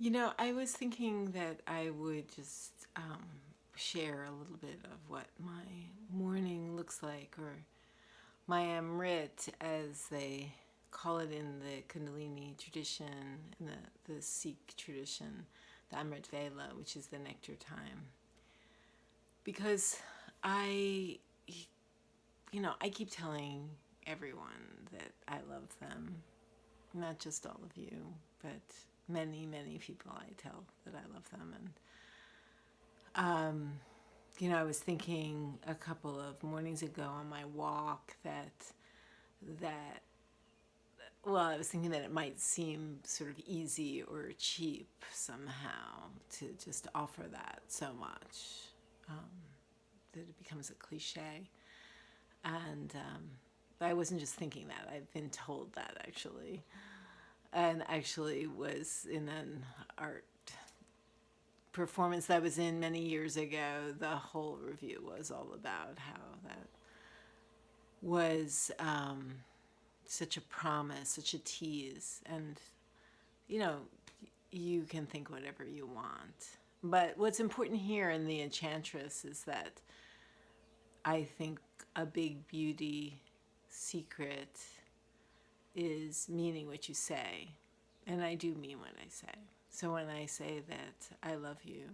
I was thinking that I would just share a little bit of what my morning looks like, or my Amrit, as they call it in the Kundalini tradition, in the Sikh tradition, the Amrit Vela, which is the nectar time. Because I, I keep telling everyone that I love them, not just all of you, but many, many people I tell that I love them. And I was thinking a couple of mornings ago on my walk that well, I was thinking that it might seem sort of easy or cheap somehow to just offer that so much, that it becomes a cliche. And but I wasn't just thinking that. I've been told that, actually, and actually was in an art performance that I was in many years ago. The whole review was all about how that was such a promise, such a tease. And, you know, you can think whatever you want. But what's important here in the Enchantress is that I think a big beauty secret is meaning what you say. And I do mean what I say. So when I say that I love you,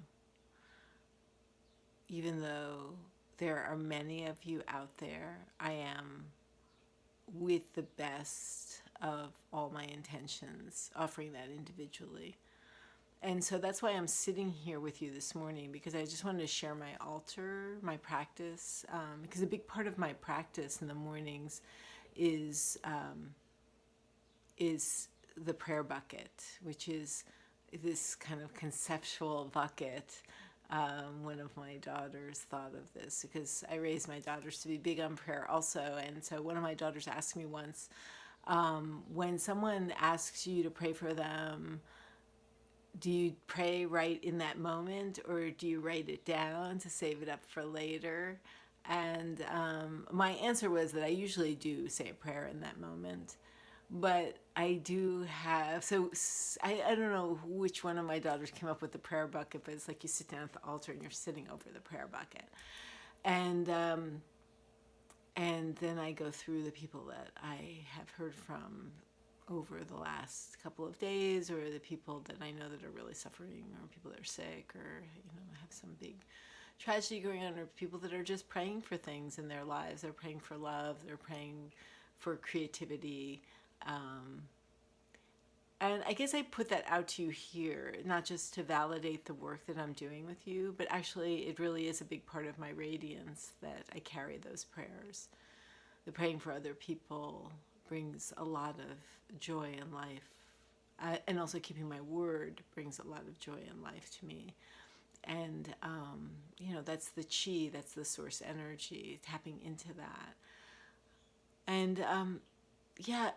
even though there are many of you out there, I am, with the best of all my intentions, offering that individually. And so that's why I'm sitting here with you this morning, because I just wanted to share my altar, my practice, because a big part of my practice in the mornings is the prayer bucket, which is this kind of conceptual bucket. One of my daughters thought of this, because I raised my daughters to be big on prayer also. And so one of my daughters asked me once, when someone asks you to pray for them, do you pray right in that moment, or do you write it down to save it up for later? And my answer was that I usually do say a prayer in that moment. But I do have, so I don't know which one of my daughters came up with the prayer bucket, but it's like you sit down at the altar and you're sitting over the prayer bucket. And then I go through the people that I have heard from over the last couple of days, or the people that I know that are really suffering, or people that are sick, or have some big tragedy going on, or people that are just praying for things in their lives. They're praying for love, they're praying for creativity. And I guess I put that out to you here, not just to validate the work that I'm doing with you, but actually it really is a big part of my radiance that I carry those prayers. The praying for other people brings a lot of joy in life. And also keeping my word brings a lot of joy in life to me. And, that's the chi, that's the source energy, tapping into that. And, I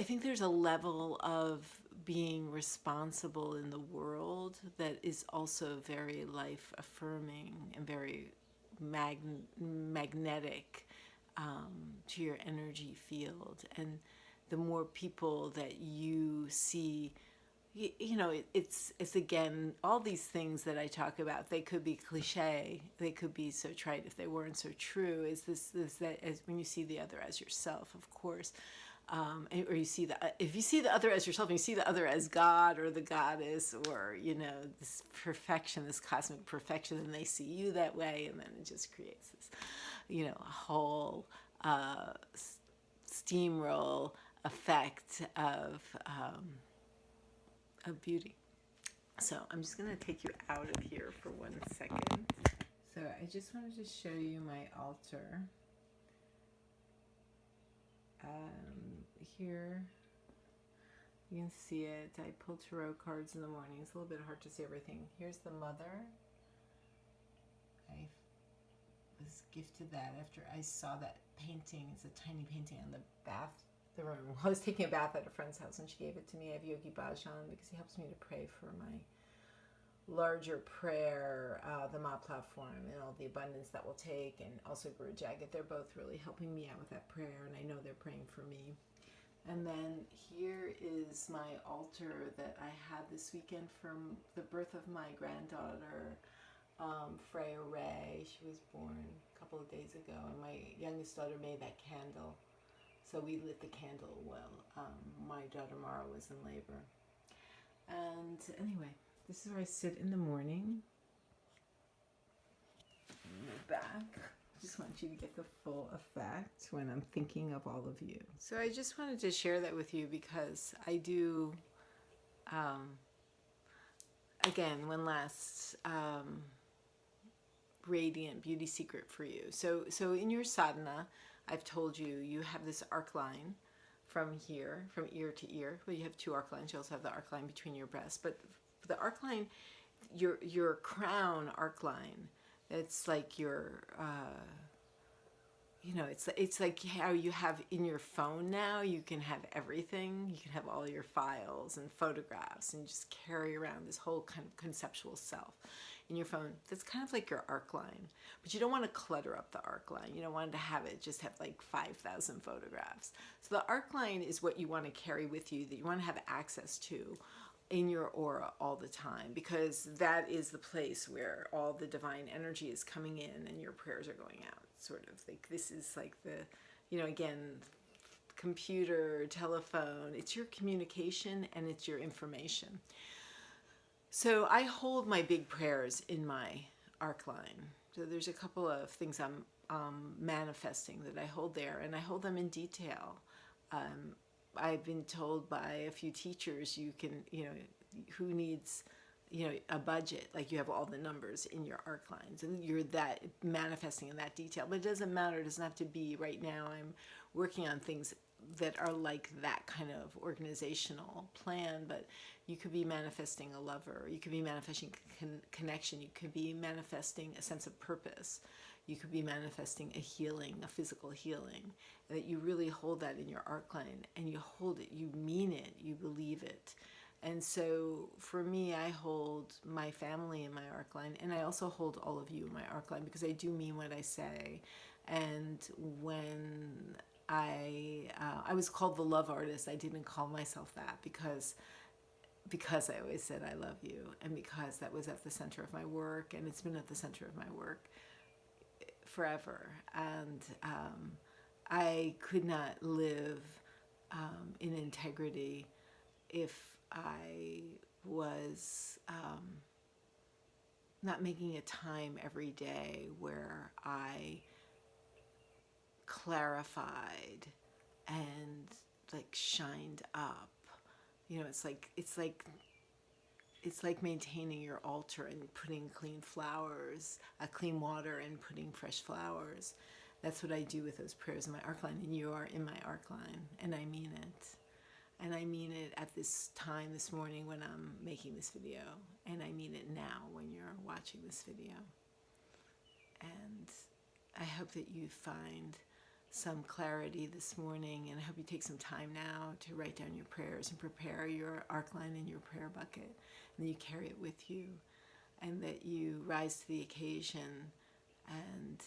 think there's a level of being responsible in the world that is also very life affirming and very magnetic, to your energy field. And the more people that you see, it's again, all these things that I talk about, they could be cliche, they could be so trite if they weren't so true. Is that as when you see the other as yourself, of course, or if you see the other as yourself, and you see the other as God or the goddess, or this perfection, this cosmic perfection, and they see you that way, and then it just creates this, a whole steamroll effect of beauty. So I'm just going to take you out of here for 1 second. So I just wanted to show you my altar. Here you can see it. I pull tarot cards in the morning. It's a little bit hard to see everything. Here's the mother. I was gifted that after I saw that painting. It's a tiny painting on the room. I was taking a bath at a friend's house and she gave it to me. I have Yogi Bhajan because he helps me to pray for my larger prayer, the Ma platform, and all the abundance that will take, and also Guru Jagat. They're both really helping me out with that prayer, and I know they're praying for me. And then here is my altar that I had this weekend from the birth of my granddaughter, Freya Ray. She was born a couple of days ago, and my youngest daughter made that candle. So we lit the candle while my daughter Mara was in labor. And anyway, this is where I sit in the morning. Back. Just want you to get the full effect when I'm thinking of all of you. So I just wanted to share that with you because I do, again, one last radiant beauty secret for you. So in your sadhana, I've told you, you have this arc line from here, from ear to ear. Well, you have two arc lines. You also have the arc line between your breasts. But the arc line, your crown arc line, it's like your, you know, it's like how you have in your phone now, you can have everything. You can have all your files and photographs and just carry around this whole kind of conceptual self in your phone. That's kind of like your arc line. But you don't want to clutter up the arc line. You don't want to have it just have like 5,000 photographs. So the arc line is what you want to carry with you, that you want to have access to in your aura all the time, because that is the place where all the divine energy is coming in and your prayers are going out. Sort of like, this is like the, you know, again, computer, telephone, it's your communication and it's your information. So I hold my big prayers in my arc line. So there's a couple of things I'm manifesting that I hold there, and I hold them in detail. I've been told by a few teachers, you can, you know, who needs, you know, a budget, like you have all the numbers in your arc lines and you're that manifesting in that detail. But it doesn't matter. It doesn't have to be right now. I'm working on things that are like that kind of organizational plan, but you could be manifesting a lover. You could be manifesting connection. You could be manifesting a sense of purpose. You could be manifesting a healing, a physical healing, and that you really hold that in your arc line, and you hold it, you mean it, you believe it. And so for me, I hold my family in my arc line, and I also hold all of you in my arc line, because I do mean what I say. And when I was called the love artist, I didn't call myself that because I always said I love you, and because that was at the center of my work, and it's been at the center of my work forever. And I could not live in integrity if I was not making a time every day where I clarified and like shined up. You know, it's like maintaining your altar and putting clean flowers, clean water, and putting fresh flowers. That's what I do with those prayers in my arc line, and you are in my arc line, and I mean it. And I mean it at this time this morning when I'm making this video, and I mean it now when you're watching this video. And I hope that you find some clarity this morning, and I hope you take some time now to write down your prayers and prepare your arc line in your prayer bucket, and that you carry it with you, and that you rise to the occasion and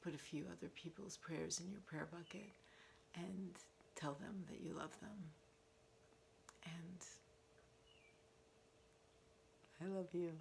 put a few other people's prayers in your prayer bucket and tell them that you love them. And I love you.